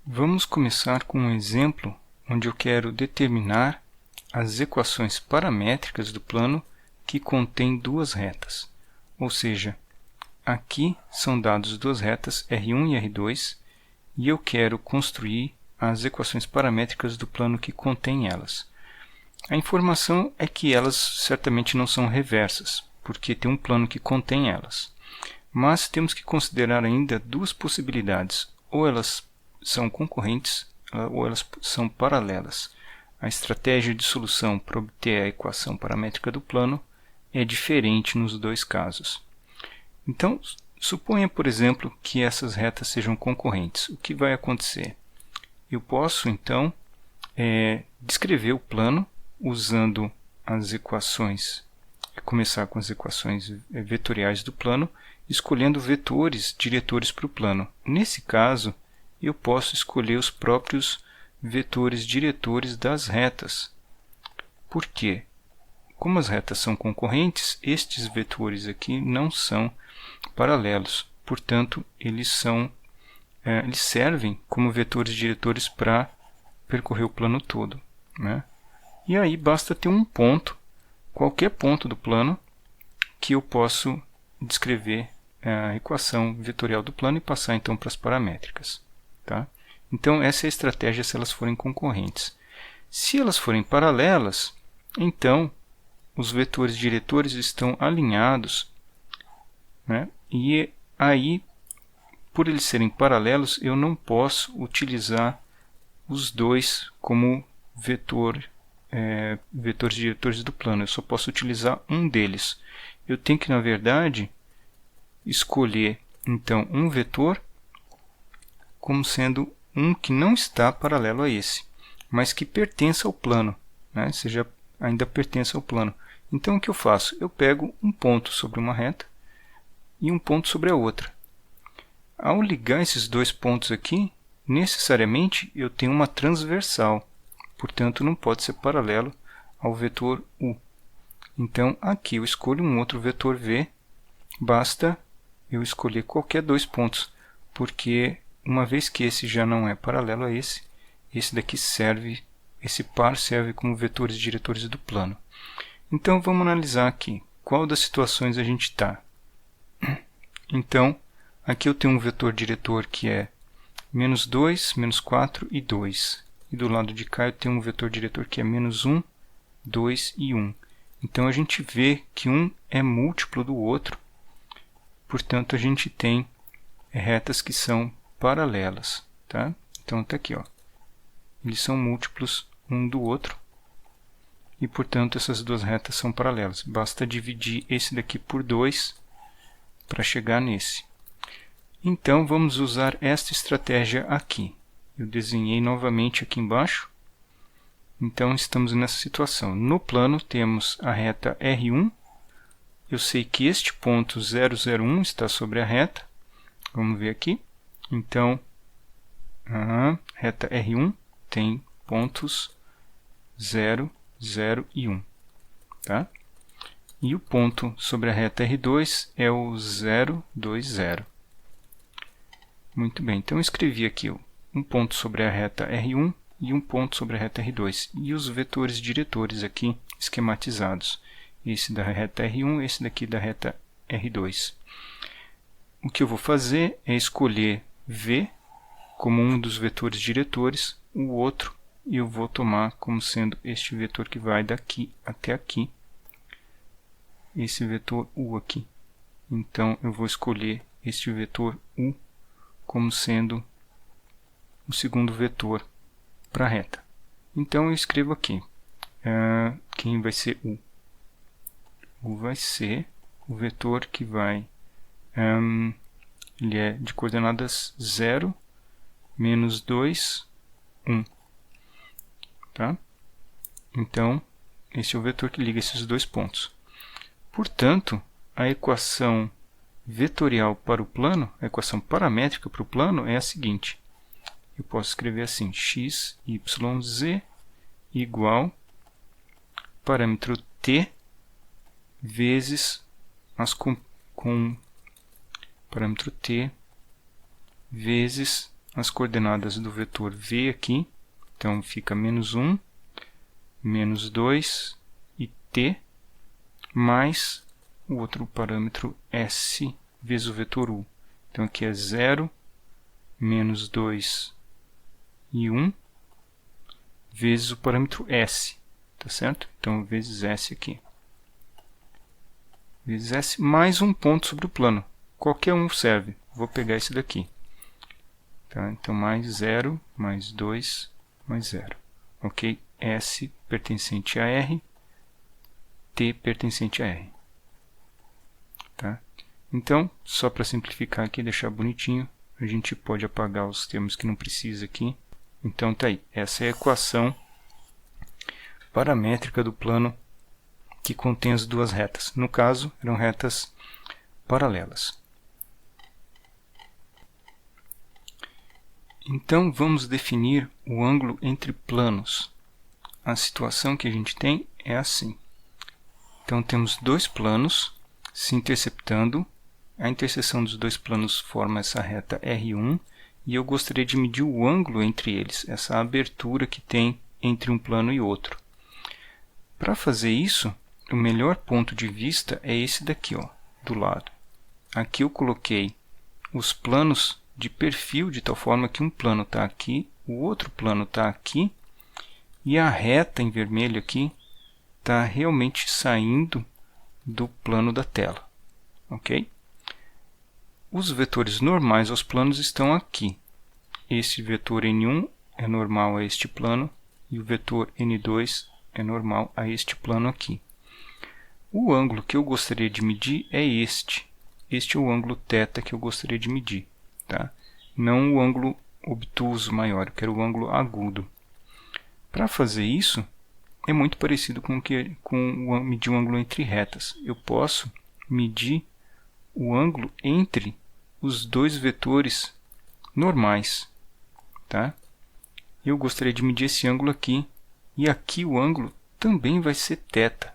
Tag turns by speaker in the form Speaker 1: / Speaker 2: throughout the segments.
Speaker 1: Vamos começar com um exemplo onde eu quero determinar as equações paramétricas do plano que contém duas retas. Ou seja, aqui são dados duas retas, R1 e R2, e eu quero construir as equações paramétricas do plano que contém elas. A informação é que elas certamente não são reversas, porque tem um plano que contém elas. Mas temos que considerar ainda duas possibilidades, ou elas são concorrentes ou elas são paralelas. A estratégia de solução para obter a equação paramétrica do plano é diferente nos dois casos. Então, suponha, por exemplo, que essas retas sejam concorrentes. O que vai acontecer? Eu posso, então, descrever o plano usando as equações, começar com as equações vetoriais do plano, escolhendo vetores diretores para o plano. Nesse caso, eu posso escolher os próprios vetores diretores das retas. Por quê? Como as retas são concorrentes, estes vetores aqui não são paralelos. Portanto, eles servem como vetores diretores para percorrer o plano todo, né? E aí basta ter um ponto, qualquer ponto do plano, que eu posso descrever a equação vetorial do plano e passar então para as paramétricas. Tá? Então, essa é a estratégia se elas forem concorrentes. Se elas forem paralelas, então os vetores diretores estão alinhados, né? E aí, por eles serem paralelos, eu não posso utilizar os dois como vetores diretores do plano. Eu só posso utilizar um deles. Eu tenho que, na verdade, escolher então um vetor como sendo um que não está paralelo a esse, mas que pertence ao plano, né? Seja, ainda pertence ao plano. Então, o que eu faço? Eu pego um ponto sobre uma reta e um ponto sobre a outra. Ao ligar esses dois pontos aqui, necessariamente eu tenho uma transversal, portanto, não pode ser paralelo ao vetor U. Então, aqui eu escolho um outro vetor V, basta eu escolher qualquer dois pontos, porque uma vez que esse já não é paralelo a esse daqui serve, esse par serve como vetores diretores do plano. Então, vamos analisar aqui qual das situações a gente está. Então, aqui eu tenho um vetor diretor que é menos 2, menos 4 e 2. E do lado de cá eu tenho um vetor diretor que é menos 1, 2 e 1. Então, a gente vê que um é múltiplo do outro, portanto, a gente tem retas que são paralelas. Tá? Então, está aqui. Ó. Eles são múltiplos um do outro e, portanto, essas duas retas são paralelas. Basta dividir esse daqui por 2 para chegar nesse. Então, vamos usar esta estratégia aqui. Eu desenhei novamente aqui embaixo. Então, estamos nessa situação. No plano, temos a reta R1. Eu sei que este ponto 0,01 está sobre a reta. Vamos ver aqui. Então, a reta R1 tem pontos 0, 0 e 1. Tá? E o ponto sobre a reta R2 é o 0, 2, 0. Muito bem, então eu escrevi aqui um ponto sobre a reta R1 e um ponto sobre a reta R2. E os vetores diretores aqui esquematizados. Esse da reta R1 e esse daqui da reta R2. O que eu vou fazer é escolher V como um dos vetores diretores, o outro eu vou tomar como sendo este vetor que vai daqui até aqui, esse vetor U aqui. Então, eu vou escolher este vetor U como sendo o segundo vetor para a reta. Então, eu escrevo aqui, quem vai ser U? U vai ser o vetor que vai, ele é de coordenadas 0, menos 2, 1. Tá? Então, esse é o vetor que liga esses dois pontos. Portanto, a equação vetorial para o plano, a equação paramétrica para o plano é a seguinte. Eu posso escrever assim, x, y, z igual parâmetro t vezes, com parâmetro t vezes as coordenadas do vetor v aqui. Então, fica -1, -2 e t, mais o outro parâmetro s vezes o vetor u. Então, aqui é 0, -2 e 1, vezes o parâmetro s, tá certo? Então, vezes s aqui. Vezes s, mais um ponto sobre o plano. Qualquer um serve. Vou pegar esse daqui. Tá? Então, mais 0, mais 2, mais 0. Ok? S pertencente a R, T pertencente a R. Tá? Então, só para simplificar aqui e deixar bonitinho, a gente pode apagar os termos que não precisa aqui. Então, tá aí. Essa é a equação paramétrica do plano que contém as duas retas. No caso, eram retas paralelas. Então, vamos definir o ângulo entre planos. A situação que a gente tem é assim. Então, temos dois planos se interceptando. A interseção dos dois planos forma essa reta R1. E eu gostaria de medir o ângulo entre eles, essa abertura que tem entre um plano e outro. Para fazer isso, o melhor ponto de vista é esse daqui, ó, do lado. Aqui eu coloquei os planos de perfil de tal forma que um plano está aqui, o outro plano está aqui, e a reta em vermelho aqui está realmente saindo do plano da tela. Ok? Os vetores normais aos planos estão aqui. Este vetor N1 é normal a este plano, e o vetor N2 é normal a este plano aqui. O ângulo que eu gostaria de medir é este. Este é o ângulo θ que eu gostaria de medir. Tá? Não o ângulo obtuso maior, eu quero o ângulo agudo. Para fazer isso, é muito parecido com medir o ângulo entre retas. Eu posso medir o ângulo entre os dois vetores normais. Tá? Eu gostaria de medir esse ângulo aqui, e aqui o ângulo também vai ser θ.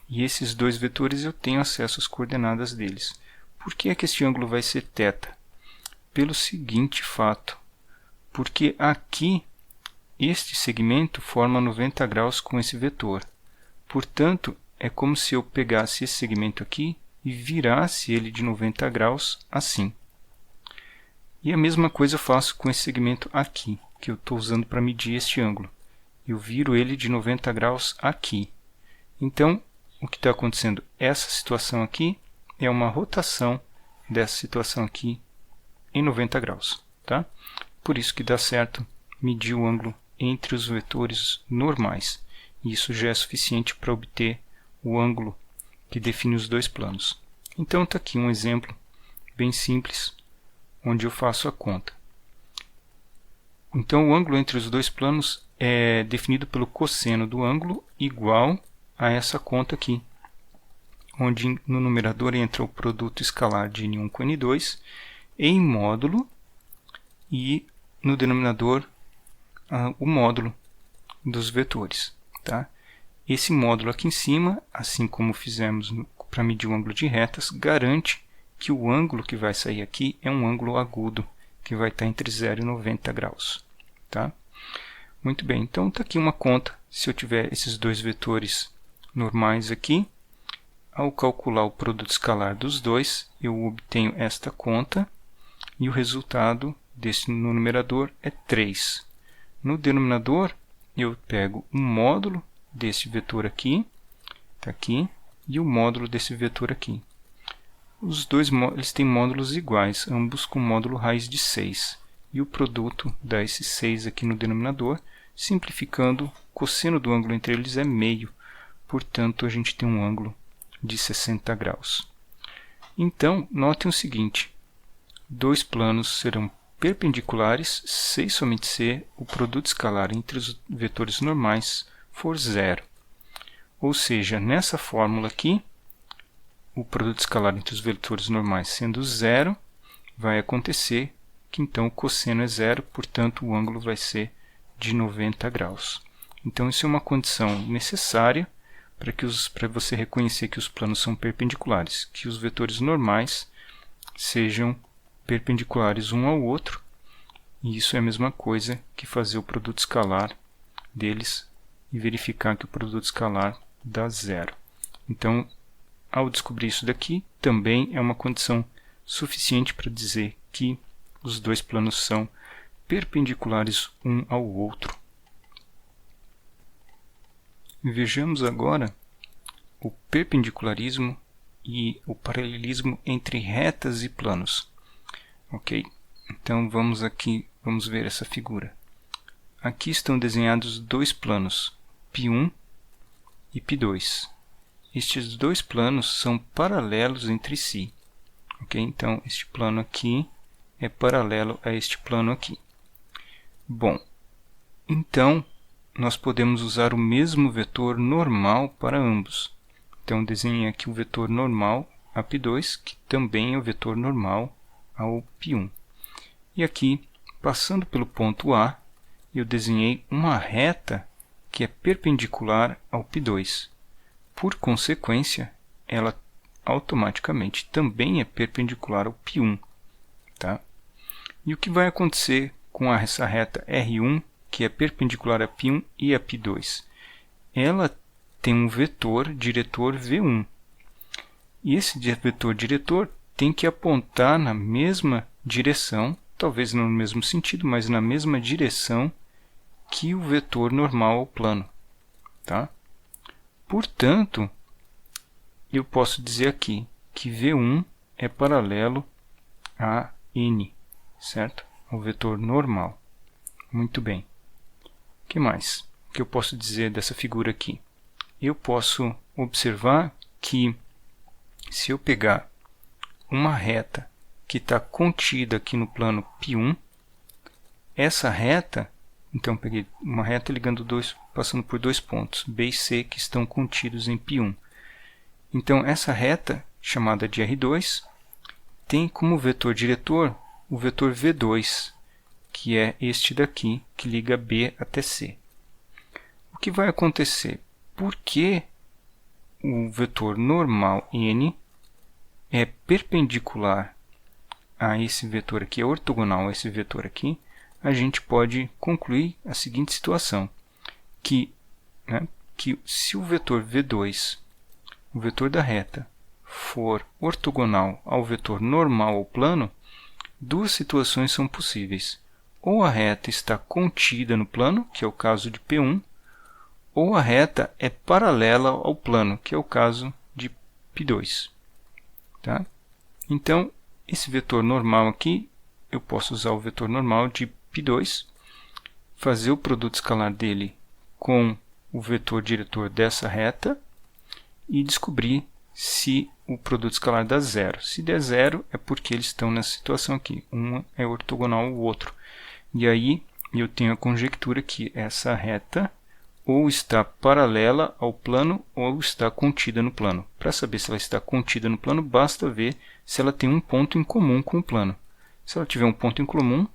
Speaker 1: E esses dois vetores eu tenho acesso às coordenadas deles. Por que é que este ângulo vai ser θ? Pelo seguinte fato, porque aqui este segmento forma 90 graus com esse vetor. Portanto, é como se eu pegasse esse segmento aqui e virasse ele de 90 graus assim. E a mesma coisa eu faço com esse segmento aqui, que eu estou usando para medir este ângulo. Eu viro ele de 90 graus aqui. Então, o que está acontecendo? Essa situação aqui é uma rotação dessa situação aqui em 90 graus. Tá? Por isso que dá certo medir o ângulo entre os vetores normais. E isso já é suficiente para obter o ângulo que define os dois planos. Então está aqui um exemplo bem simples, onde eu faço a conta. Então o ângulo entre os dois planos é definido pelo cosseno do ângulo igual a essa conta aqui, onde no numerador entra o produto escalar de N1 com N2 em módulo, e no denominador o módulo dos vetores. Tá? Esse módulo aqui em cima, assim como fizemos para medir o ângulo de retas, garante que o ângulo que vai sair aqui é um ângulo agudo, que vai estar entre 0 e 90 graus. Tá? Muito bem, então está aqui uma conta. Se eu tiver esses dois vetores normais aqui, ao calcular o produto escalar dos dois, eu obtenho esta conta, e o resultado desse no numerador é 3. No denominador, eu pego um módulo desse vetor aqui, tá aqui, e o módulo desse vetor aqui. Os dois eles têm módulos iguais, ambos com módulo raiz de 6. E o produto dá esse 6 aqui no denominador, simplificando, o cosseno do ângulo entre eles é meio, portanto a gente tem um ângulo de 60 graus. Então, notem o seguinte, dois planos serão perpendiculares se somente se o produto escalar entre os vetores normais for 0. Ou seja, nessa fórmula aqui, o produto escalar entre os vetores normais sendo 0, vai acontecer que então o cosseno é 0, portanto o ângulo vai ser de 90 graus. Então isso é uma condição necessária para você reconhecer que os planos são perpendiculares, que os vetores normais sejam perpendiculares um ao outro, E isso é a mesma coisa que fazer o produto escalar deles e verificar que o produto escalar dá 0. Então, ao descobrir isso daqui, também é uma condição suficiente para dizer que os dois planos são perpendiculares um ao outro. Vejamos agora o perpendicularismo e o paralelismo entre retas e planos. Ok? Então vamos ver essa figura. Aqui estão desenhados dois planos, π1 e π2. Estes dois planos são paralelos entre si. Ok? Então este plano aqui é paralelo a este plano aqui. Bom, então nós podemos usar o mesmo vetor normal para ambos. Então desenhei aqui o vetor normal a π2, que também é o vetor normal ao π1. E aqui, passando pelo ponto A, eu desenhei uma reta que é perpendicular ao π2. Por consequência, ela automaticamente também é perpendicular ao π1. Tá? E o que vai acontecer com essa reta R1, que é perpendicular a π1 e a π2? Ela tem um vetor diretor V1. E esse vetor diretor tem que apontar na mesma direção, talvez não no mesmo sentido, mas na mesma direção que o vetor normal ao plano. Tá? Portanto, eu posso dizer aqui que V1 é paralelo a N, certo? Ao vetor normal. Muito bem. O que mais? O que eu posso dizer dessa figura aqui? Eu posso observar que se eu pegar uma reta que está contida aqui no plano π1, essa reta, então peguei uma reta passando por dois pontos, B e C, que estão contidos em π1. Então essa reta, chamada de R2, tem como vetor diretor o vetor V2, que é este daqui, que liga B até C. O que vai acontecer? Porque o vetor normal N é perpendicular a esse vetor aqui, é ortogonal a esse vetor aqui, a gente pode concluir a seguinte situação, que se o vetor V2, o vetor da reta, for ortogonal ao vetor normal ao plano, duas situações são possíveis. Ou a reta está contida no plano, que é o caso de P1, ou a reta é paralela ao plano, que é o caso de π2. Tá? Então, esse vetor normal aqui, eu posso usar o vetor normal de π2, fazer o produto escalar dele com o vetor diretor dessa reta e descobrir se o produto escalar dá 0. Se der 0, é porque eles estão nessa situação aqui. Um é ortogonal ao outro. E aí, eu tenho a conjectura que essa reta ou está paralela ao plano ou está contida no plano. Para saber se ela está contida no plano, basta ver se ela tem um ponto em comum com o plano. Se ela tiver um ponto em comum,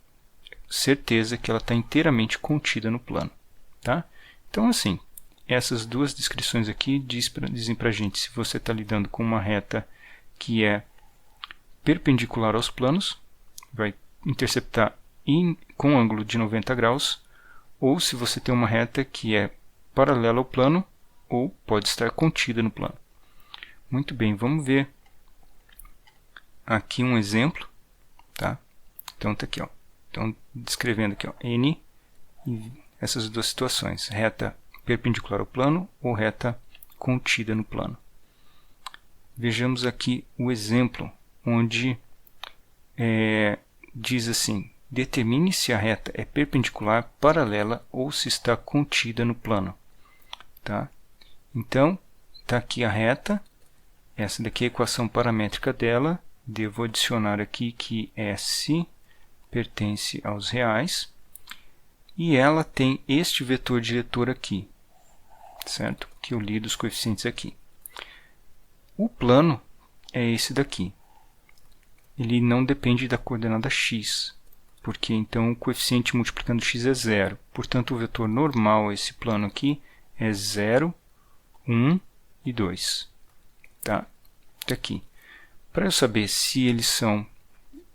Speaker 1: certeza que ela está inteiramente contida no plano. Tá? Então, assim, essas duas descrições aqui dizem para a gente se você está lidando com uma reta que é perpendicular aos planos, vai interceptar com ângulo de 90 graus, ou se você tem uma reta que é paralela ao plano, ou pode estar contida no plano. Muito bem, vamos ver aqui um exemplo. Tá? Então, está aqui. Ó. Então, descrevendo aqui, ó, N e essas duas situações, reta perpendicular ao plano ou reta contida no plano. Vejamos aqui o exemplo, onde diz assim, determine se a reta é perpendicular, paralela ou se está contida no plano. Tá? Então, está aqui a reta, essa daqui é a equação paramétrica dela, devo adicionar aqui que S pertence aos reais, e ela tem este vetor diretor aqui, certo? Que eu li dos coeficientes aqui. O plano é esse daqui. Ele não depende da coordenada x, porque então o coeficiente multiplicando x é 0. Portanto, o vetor normal a esse plano aqui é 0, 1 e 2. Tá? Tá aqui. Para eu saber se eles são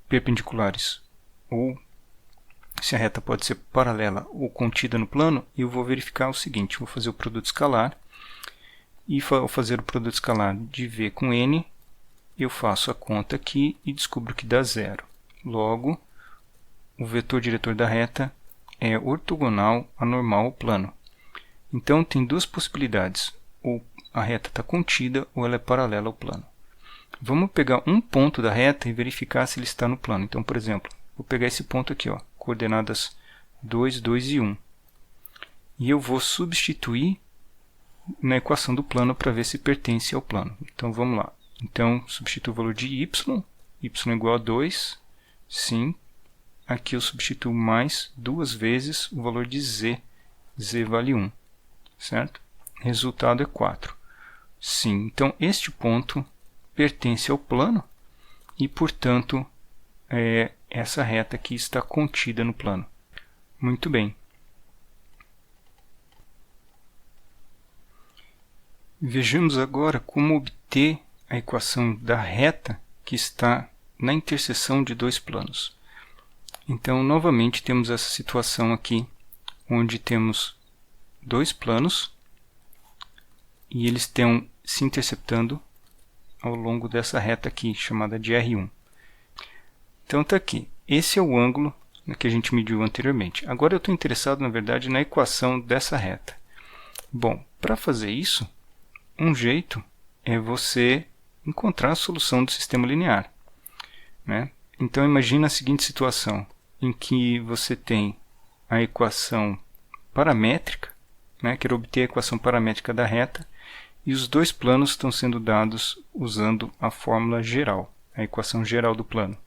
Speaker 1: perpendiculares ou se a reta pode ser paralela ou contida no plano, eu vou verificar o seguinte, vou fazer o produto escalar, e ao fazer o produto escalar de V com N, eu faço a conta aqui e descubro que dá 0. Logo, o vetor diretor da reta é ortogonal a normal ao plano. Então, tem duas possibilidades, ou a reta está contida ou ela é paralela ao plano. Vamos pegar um ponto da reta e verificar se ele está no plano. Então, por exemplo, vou pegar esse ponto aqui, ó, coordenadas 2, 2 e 1. E eu vou substituir na equação do plano para ver se pertence ao plano. Então, vamos lá. Então, substituo o valor de y é igual a 2, sim. Aqui eu substituo mais duas vezes o valor de z vale 1, certo? Resultado é 4. Sim, então este ponto pertence ao plano e, portanto, essa reta aqui está contida no plano. Muito bem. Vejamos agora como obter a equação da reta que está na interseção de dois planos. Então, novamente, temos essa situação aqui, onde temos dois planos e eles estão se interceptando ao longo dessa reta aqui, chamada de R1. Então, está aqui. Esse é o ângulo que a gente mediu anteriormente. Agora eu estou interessado, na verdade, na equação dessa reta. Bom, para fazer isso, um jeito é você encontrar a solução do sistema linear, né? Então, imagina a seguinte situação, em que você tem a equação paramétrica, né? Quero obter a equação paramétrica da reta, e os dois planos estão sendo dados usando a fórmula geral, a equação geral do plano.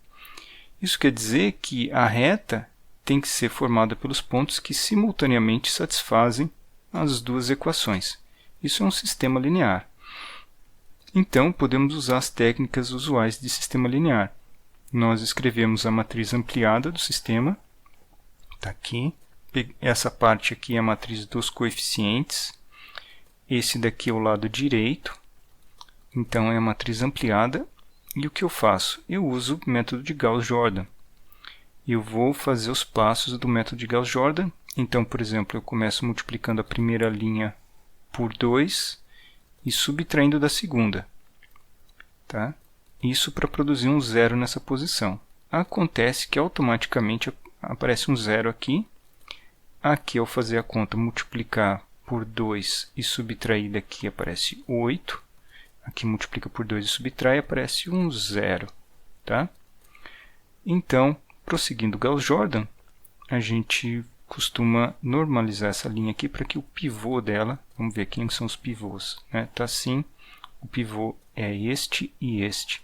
Speaker 1: Isso quer dizer que a reta tem que ser formada pelos pontos que simultaneamente satisfazem as duas equações. Isso é um sistema linear. Então, podemos usar as técnicas usuais de sistema linear. Nós escrevemos a matriz ampliada do sistema, está aqui. Essa parte aqui é a matriz dos coeficientes. Esse daqui é o lado direito, então é a matriz ampliada. E o que eu faço? Eu uso o método de Gauss-Jordan. Eu vou fazer os passos do método de Gauss-Jordan. Então, por exemplo, eu começo multiplicando a primeira linha por 2 e subtraindo da segunda. Tá? Isso para produzir um zero nessa posição. Acontece que automaticamente aparece um zero aqui. Aqui, ao fazer a conta, multiplicar por 2 e subtrair daqui aparece 8. Aqui multiplica por 2 e subtrai, aparece um zero. Tá? Então, prosseguindo Gauss-Jordan, a gente costuma normalizar essa linha aqui para que o pivô dela, vamos ver quem são os pivôs, né? Tá assim, o pivô é este e este.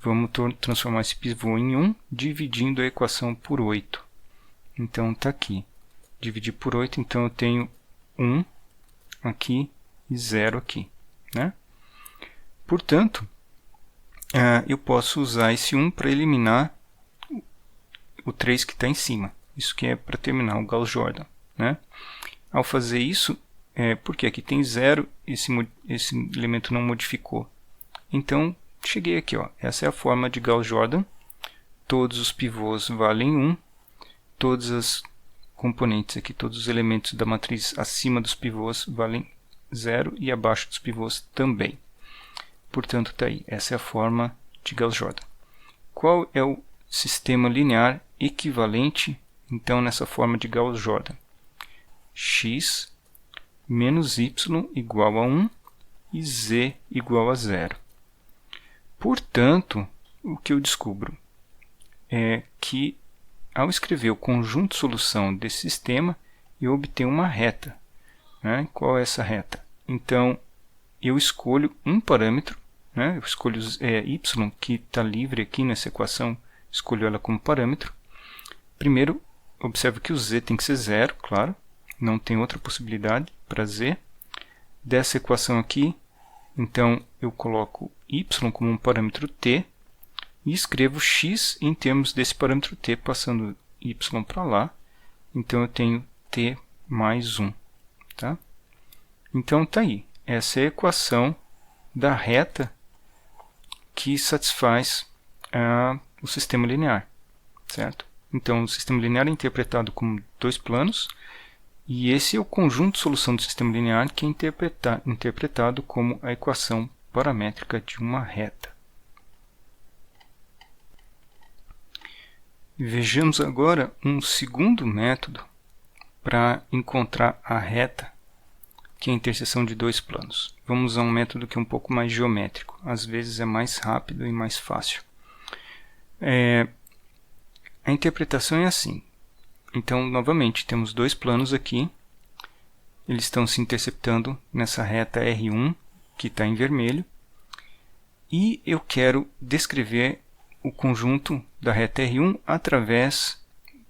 Speaker 1: Vamos transformar esse pivô em 1, dividindo a equação por 8. Então, está aqui. Dividir por 8, então eu tenho 1 aqui e 0 aqui, né? Portanto, eu posso usar esse 1 para eliminar o 3 que está em cima. Isso que é para terminar o Gauss-Jordan, né? Ao fazer isso, porque aqui tem 0, esse elemento não modificou. Então, cheguei aqui, ó. Essa é a forma de Gauss-Jordan. Todos os pivôs valem 1. Todas as componentes aqui, todos os elementos da matriz acima dos pivôs valem 0 e abaixo dos pivôs também. Portanto, está aí. Essa é a forma de Gauss-Jordan. Qual é o sistema linear equivalente, então, nessa forma de Gauss-Jordan? X menos y igual a 1 e z igual a 0. Portanto, o que eu descubro é que, ao escrever o conjunto solução desse sistema, eu obtenho uma reta, né? Qual é essa reta? Então, eu escolho um parâmetro, né? Eu escolho y, que está livre aqui nessa equação, escolho ela como parâmetro. Primeiro, observo que o z tem que ser 0, claro, não tem outra possibilidade para z. Dessa equação aqui, então, eu coloco y como um parâmetro t e escrevo x em termos desse parâmetro t, passando y para lá. Então, eu tenho t mais 1. Tá? Então, está aí. Essa é a equação da reta que satisfaz o sistema linear, certo? Então, o sistema linear é interpretado como dois planos, e esse é o conjunto de solução do sistema linear que é interpretado como a equação paramétrica de uma reta. Vejamos agora um segundo método para encontrar a reta, que é a interseção de dois planos. Vamos usar um método que é um pouco mais geométrico, às vezes é mais rápido e mais fácil. A interpretação é assim. Então, novamente, temos dois planos aqui, eles estão se interceptando nessa reta R1, que está em vermelho, e eu quero descrever o conjunto da reta R1 através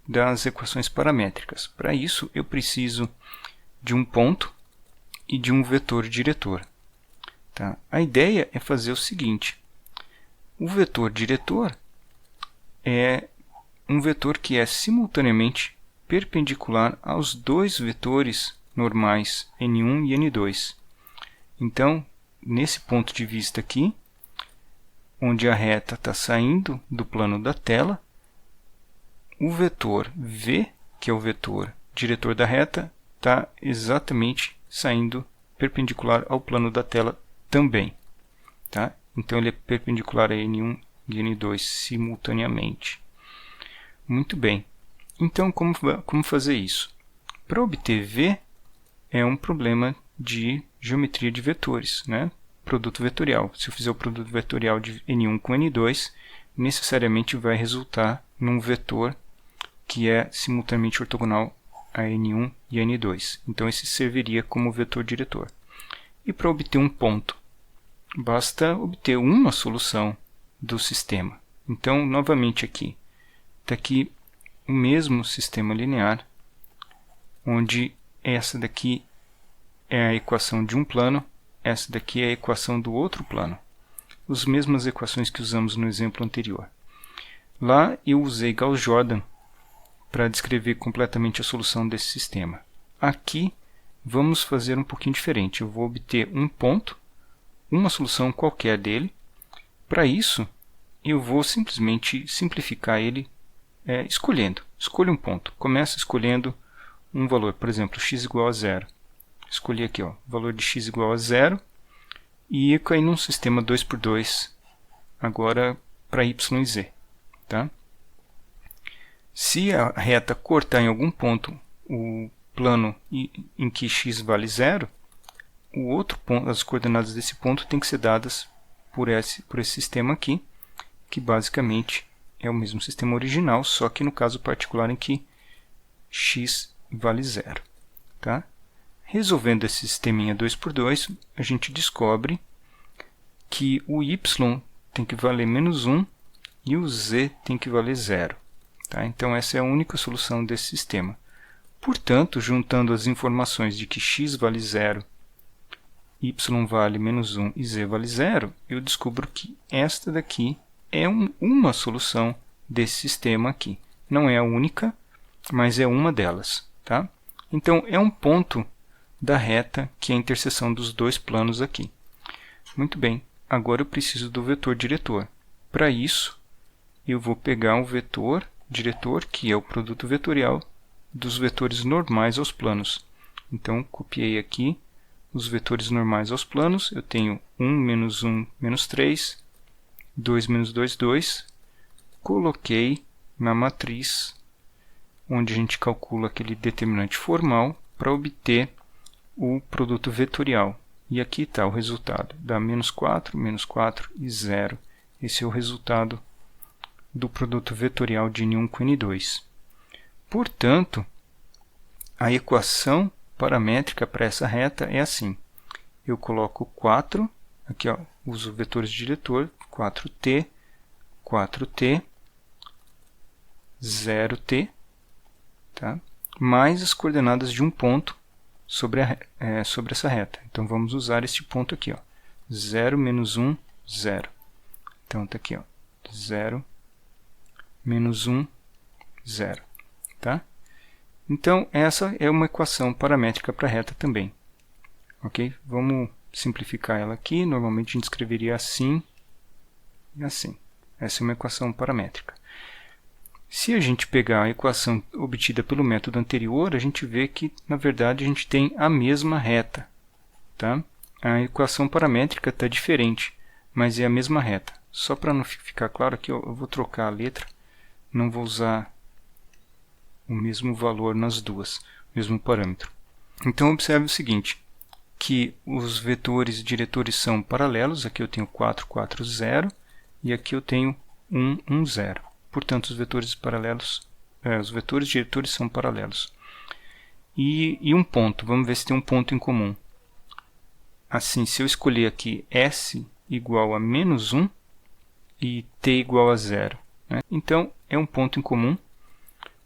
Speaker 1: das equações paramétricas. Para isso, eu preciso de um ponto e de um vetor diretor. Tá? A ideia é fazer o seguinte: o vetor diretor é um vetor que é simultaneamente perpendicular aos dois vetores normais N1 e N2. Então, nesse ponto de vista aqui, onde a reta está saindo do plano da tela, o vetor V, que é o vetor diretor da reta, está exatamente saindo perpendicular ao plano da tela também. Tá? Então, ele é perpendicular a N1 e N2 simultaneamente. Muito bem. Então, como fazer isso? Para obter V, é um problema de geometria de vetores, né? Produto vetorial. Se eu fizer o produto vetorial de N1 com N2, necessariamente vai resultar num vetor que é simultaneamente ortogonal a N1 e N2. Então, esse serviria como vetor diretor. E para obter um ponto, basta obter uma solução do sistema. Então, novamente aqui, está aqui o mesmo sistema linear, onde essa daqui é a equação de um plano, essa daqui é a equação do outro plano. As mesmas equações que usamos no exemplo anterior. Lá eu usei Gauss-Jordan para descrever completamente a solução desse sistema. Aqui vamos fazer um pouquinho diferente. Eu vou obter um ponto, uma solução qualquer dele. Para isso, eu vou simplesmente simplificar ele escolhendo. Escolha um ponto. Começa escolhendo um valor, por exemplo, x igual a 0. Escolhi aqui, o valor de x igual a 0 e caí num sistema 2×2 agora para y e z. Tá? Se a reta cortar em algum ponto o plano em que x vale 0, o outro ponto, as coordenadas desse ponto têm que ser dadas por esse sistema aqui, que basicamente é o mesmo sistema original, só que no caso particular em que x vale 0. Tá? Resolvendo esse sisteminha 2×2, a gente descobre que o y tem que valer menos 1 e o z tem que valer 0. Tá? Então, essa é a única solução desse sistema. Portanto, juntando as informações de que x vale 0, y vale menos 1 e z vale 0, eu descubro que esta daqui é uma solução desse sistema aqui. Não é a única, mas é uma delas. Tá? Então, é um ponto da reta que é a interseção dos dois planos aqui. Muito bem, agora eu preciso do vetor diretor. Para isso, eu vou pegar o vetor diretor, que é o produto vetorial dos vetores normais aos planos. Então, copiei aqui os vetores normais aos planos. Eu tenho 1, menos 1, menos 3, 2, menos 2, 2. Coloquei na matriz, onde a gente calcula aquele determinante formal para obter o produto vetorial. E aqui está o resultado. Dá menos 4 e 0. Esse é o resultado do produto vetorial de N1 com N2. Portanto, a equação paramétrica para essa reta é assim. Eu coloco 4, aqui ó, uso vetores de diretor, 4t, 4t, 0t, tá? Mais as coordenadas de um ponto sobre essa reta. Então, vamos usar este ponto aqui, ó, 0, menos 1, 0. Então, está aqui, ó, 0, menos 1, 0. Tá? Então, essa é uma equação paramétrica para a reta também. Ok? Vamos simplificar ela aqui. Normalmente, a gente escreveria assim e assim. Essa é uma equação paramétrica. Se a gente pegar a equação obtida pelo método anterior, a gente vê que, na verdade, a gente tem a mesma reta. Tá? A equação paramétrica está diferente, mas é a mesma reta. Só para não ficar claro aqui, eu vou trocar a letra, não vou usar o mesmo valor nas duas, o mesmo parâmetro. Então, observe o seguinte, que os vetores diretores são paralelos, aqui eu tenho 4, 4, 0, e aqui eu tenho 1, 1, 0. Portanto, os vetores diretores são paralelos. E um ponto, vamos ver se tem um ponto em comum. Assim, se eu escolher aqui S igual a menos 1 e T igual a 0, né? Então, é um ponto em comum,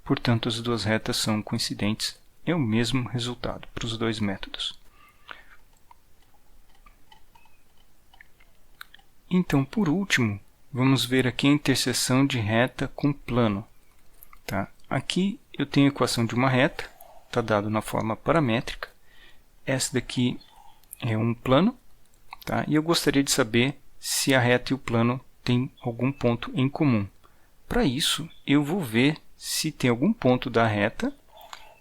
Speaker 1: portanto, as duas retas são coincidentes, é o mesmo resultado para os dois métodos. Então, por último, vamos ver aqui a interseção de reta com plano. Tá? Aqui eu tenho a equação de uma reta, está dado na forma paramétrica. Essa daqui é um plano, tá? E eu gostaria de saber se a reta e o plano têm algum ponto em comum. Para isso, eu vou ver se tem algum ponto da reta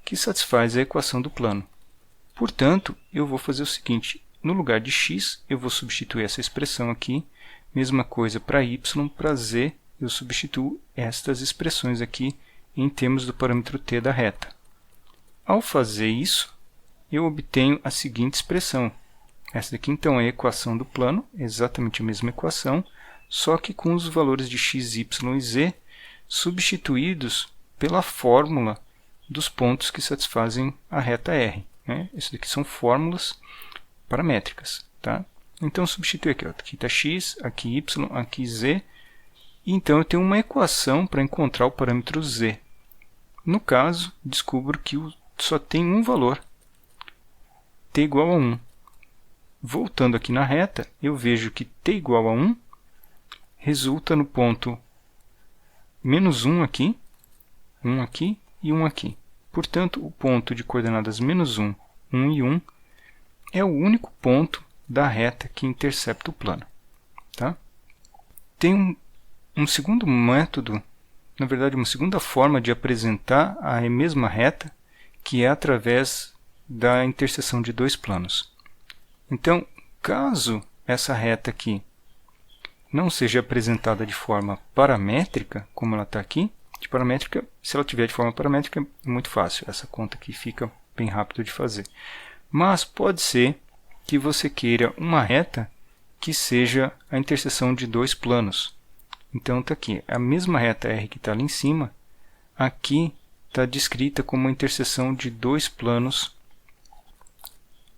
Speaker 1: que satisfaz a equação do plano. Portanto, eu vou fazer o seguinte, no lugar de x, eu vou substituir essa expressão aqui, mesma coisa para y, para z, eu substituo estas expressões aqui em termos do parâmetro t da reta. Ao fazer isso, eu obtenho a seguinte expressão. Essa daqui, então, é a equação do plano, exatamente a mesma equação, só que com os valores de x, y e z substituídos pela fórmula dos pontos que satisfazem a reta R. Né? Isso daqui são fórmulas paramétricas. Tá? Então, substitui aqui. Ó. Aqui está x, aqui y, aqui z. E então, eu tenho uma equação para encontrar o parâmetro z. No caso, descubro que só tem um valor, t igual a 1. Voltando aqui na reta, eu vejo que t igual a 1 resulta no ponto menos 1 aqui e 1 aqui. Portanto, o ponto de coordenadas menos 1, 1 e 1 é o único ponto da reta que intercepta o plano. Tá? Tem um segundo método, na verdade, uma segunda forma de apresentar a mesma reta, que é através da interseção de dois planos. Então, caso essa reta aqui não seja apresentada de forma paramétrica, como ela está aqui, se ela tiver de forma paramétrica, é muito fácil. Essa conta aqui fica bem rápido de fazer. Mas pode ser que você queira uma reta que seja a interseção de dois planos. Então, está aqui, a mesma reta R que está ali em cima, aqui está descrita como a interseção de dois planos.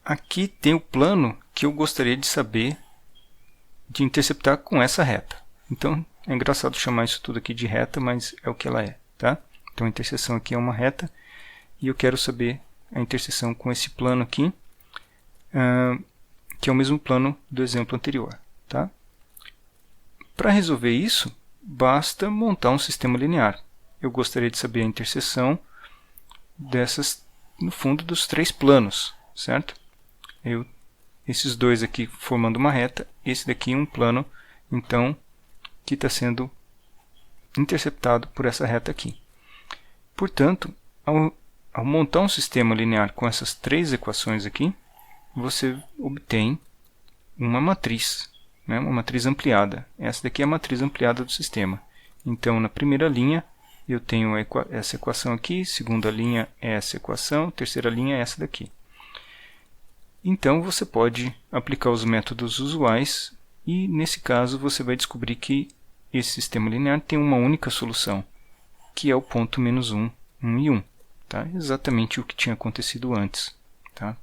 Speaker 1: Aqui tem o plano que eu gostaria de saber, de interceptar com essa reta. Então, é engraçado chamar isso tudo aqui de reta, mas é o que ela é. Tá? Então, a interseção aqui é uma reta, e eu quero saber a interseção com esse plano aqui, que é o mesmo plano do exemplo anterior. Tá? Para resolver isso, basta montar um sistema linear. Eu gostaria de saber a interseção dessas, no fundo, dos três planos, certo? Esses dois aqui formando uma reta, esse daqui um plano, então, que está sendo interceptado por essa reta aqui. Portanto, ao montar um sistema linear com essas três equações aqui, você obtém uma matriz, né? Uma matriz ampliada. Essa daqui é a matriz ampliada do sistema. Então, na primeira linha, eu tenho essa equação aqui, segunda linha é essa equação, terceira linha é essa daqui. Então, você pode aplicar os métodos usuais e, nesse caso, você vai descobrir que esse sistema linear tem uma única solução, que é o ponto menos 1, 1 e 1. Tá? Exatamente o que tinha acontecido antes. Tá?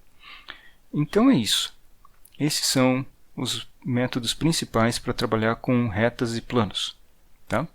Speaker 1: Então, é isso. Esses são os métodos principais para trabalhar com retas e planos. Tá?